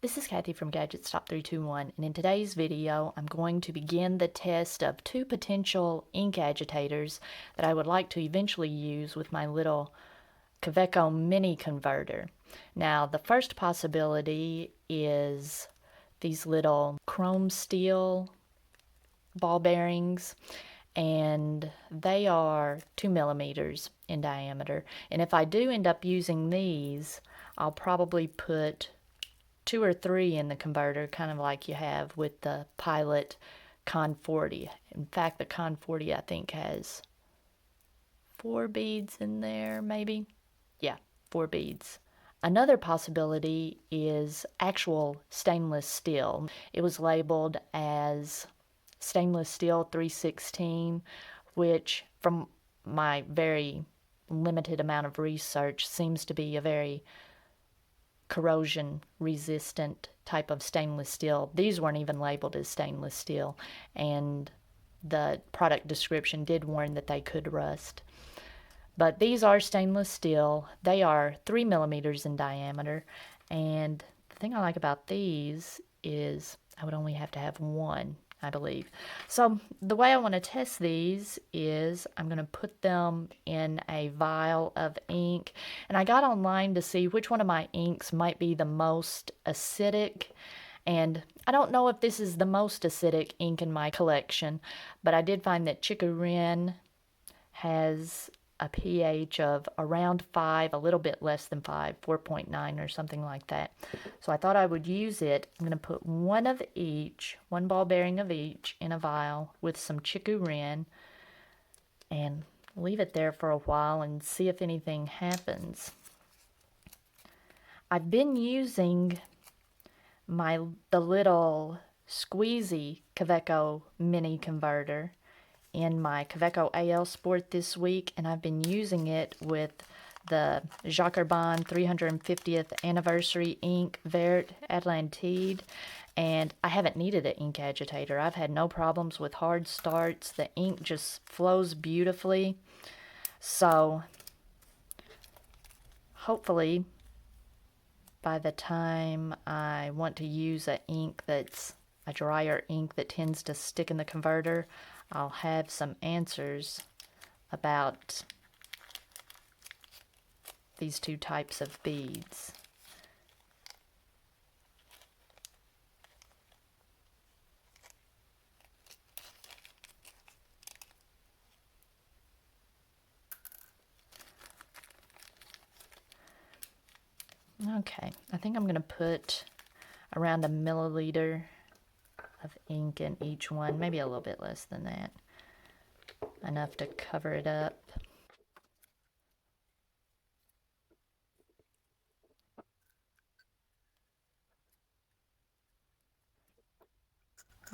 This is Kathy from Gadgets Top 321, and in today's video I'm going to begin the test of two potential ink agitators that I would like to eventually use with my little Kaweco mini converter. Now the first possibility is these little chrome steel ball bearings, and they are 2 millimeters in diameter, and if I do end up using these, I'll probably put 2 or 3 in the converter, kind of like you have with the Pilot Con 40. In fact, the Con 40 I think has 4 beads in there, maybe. Yeah, 4 beads. Another possibility is actual stainless steel. It was labeled as stainless steel 316, which from my very limited amount of research seems to be a very corrosion resistant type of stainless steel. These weren't even labeled as stainless steel, and the product description did warn that they could rust. But these are stainless steel. They are 3 millimeters in diameter, and the thing I like about these is I would only have to have one, I believe. So the way I want to test these is I'm going to put them in a vial of ink, and I got online to see which one of my inks might be the most acidic, and I don't know if this is the most acidic ink in my collection, but I did find that Chicorin has a pH of around 5, a little bit less than 5, 4.9 or something like that. So I thought I would use it. I'm going to put one of each, one ball bearing of each in a vial with some Chicorin and leave it there for a while and see if anything happens. I've been using the little squeezy Kaweco mini converter in my Kaweco AL Sport this week, and I've been using it with the Jacques Herbin 350th anniversary ink Vert Atlantide, and I haven't needed an ink agitator. I've had no problems with hard starts. The ink just flows beautifully. So hopefully by the time I want to use an ink that's a drier ink that tends to stick in the converter, I'll have some answers about these two types of beads. Okay, I think I'm going to put around 1 milliliter of ink in each one, maybe a little bit less than that, enough to cover it up.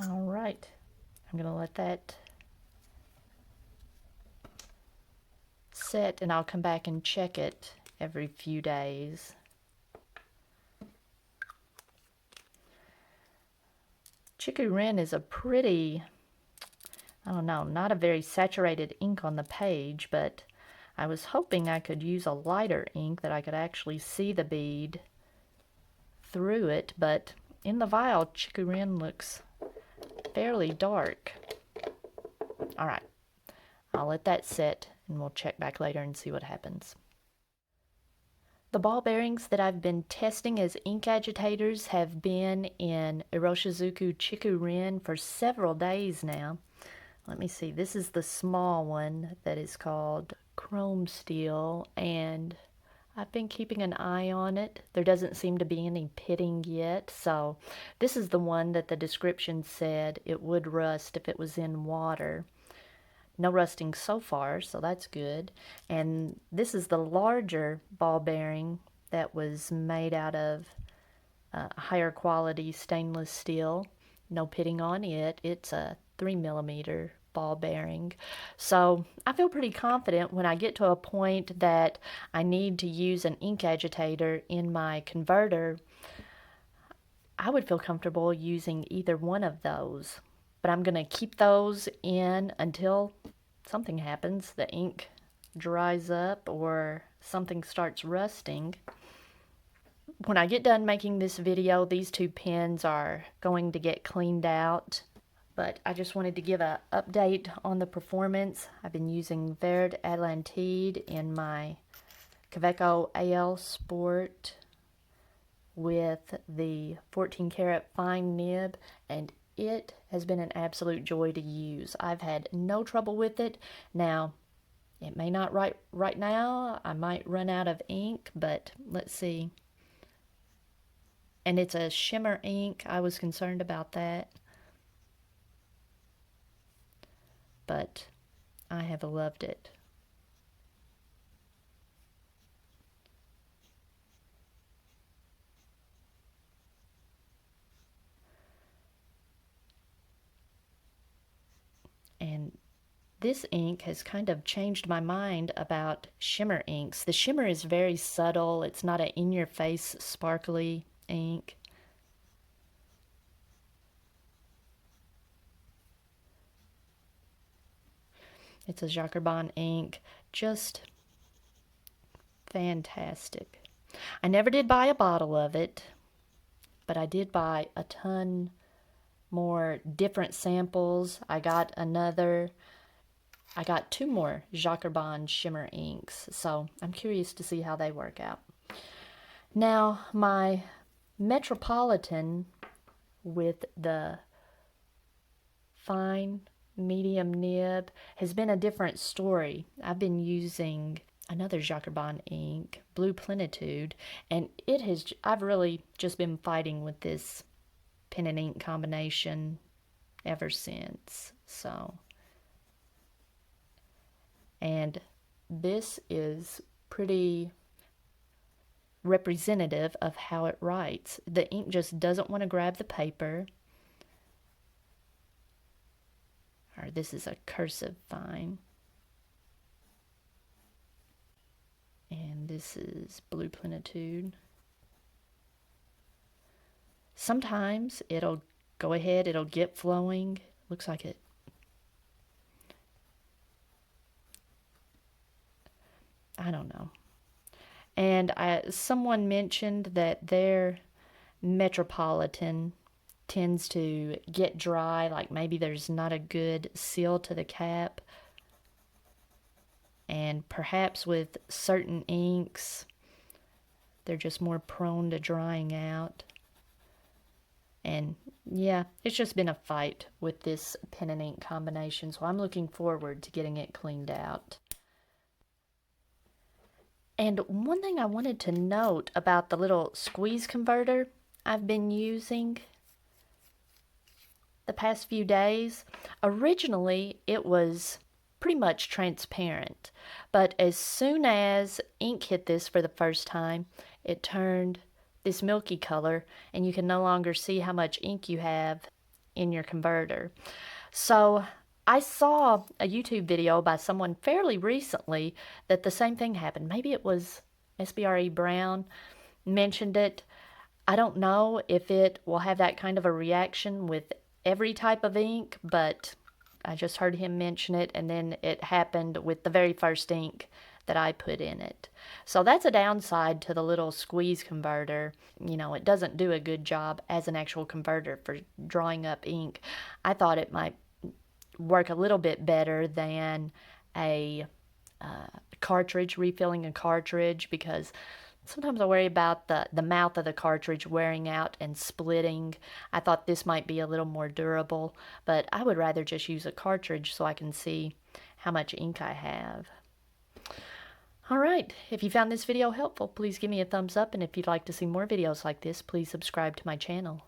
All right, I'm going to let that set, and I'll come back and check it every few days. Chicorin is a pretty, I don't know, not a very saturated ink on the page, but I was hoping I could use a lighter ink that I could actually see the bead through it, but in the vial, Chicorin looks fairly dark. All right, I'll let that set, and we'll check back later and see what happens. The ball bearings that I've been testing as ink agitators have been in Iroshizuku Chicorin for several days now. Let me see, this is the small one that is called Chrome Steel, and I've been keeping an eye on it. There doesn't seem to be any pitting yet, so this is the one that the description said it would rust if it was in water. No rusting so far, so that's good. And this is the larger ball bearing that was made out of higher quality stainless steel. No pitting on it. It's a 3 millimeter ball bearing. So I feel pretty confident when I get to a point that I need to use an ink agitator in my converter. I would feel comfortable using either one of those. But I'm going to keep those in until something happens. The ink dries up or something starts rusting. when I get done making this video, these two pens are going to get cleaned out. But I just wanted to give an update on the performance. I've been using Vert Atlantide in my Kaweco AL Sport with the 14 karat fine nib, and it has been an absolute joy to use. I've had no trouble with it. Now, it may not write right now. I might run out of ink, but let's see. And it's a shimmer ink. I was concerned about that. But I have loved it. And this ink has kind of changed my mind about shimmer inks. The shimmer is very subtle. It's not an in-your-face sparkly ink. It's a Jacques Herbin ink. Just fantastic. I never did buy a bottle of it, but I did buy a ton more different samples. I got two more Jacques Herbin shimmer inks, so I'm curious to see how they work out. Now, my Metropolitan with the fine medium nib has been a different story. I've been using another Jacques Herbin ink, Bleu Plenitude, and I've really just been fighting with this pen and ink combination ever since. And this is pretty representative of how it writes. The ink just doesn't want to grab the paper. Or this is a cursive fine. And this is Bleu Plenitude. Sometimes it'll go ahead, it'll get flowing. Looks like it. I don't know. And someone mentioned that their Metropolitan tends to get dry, like maybe there's not a good seal to the cap. And perhaps with certain inks, they're just more prone to drying out. And yeah, it's just been a fight with this pen and ink combination, so I'm looking forward to getting it cleaned out. And one thing I wanted to note about the little squeeze converter I've been using the past few days, originally it was pretty much transparent, but as soon as ink hit this for the first time, it turned this milky color, and you can no longer see how much ink you have in your converter. So I saw a YouTube video by someone fairly recently that the same thing happened. Maybe it was SBRE Brown mentioned it. I don't know if it will have that kind of a reaction with every type of ink, but I just heard him mention it, and then it happened with the very first ink that I put in it. So that's a downside to the little squeeze converter. You know, it doesn't do a good job as an actual converter for drawing up ink. I thought it might work a little bit better than a cartridge, refilling a cartridge, because sometimes I worry about the mouth of the cartridge wearing out and splitting. I thought this might be a little more durable, but I would rather just use a cartridge so I can see how much ink I have. Alright, if you found this video helpful, please give me a thumbs up, and if you'd like to see more videos like this, please subscribe to my channel.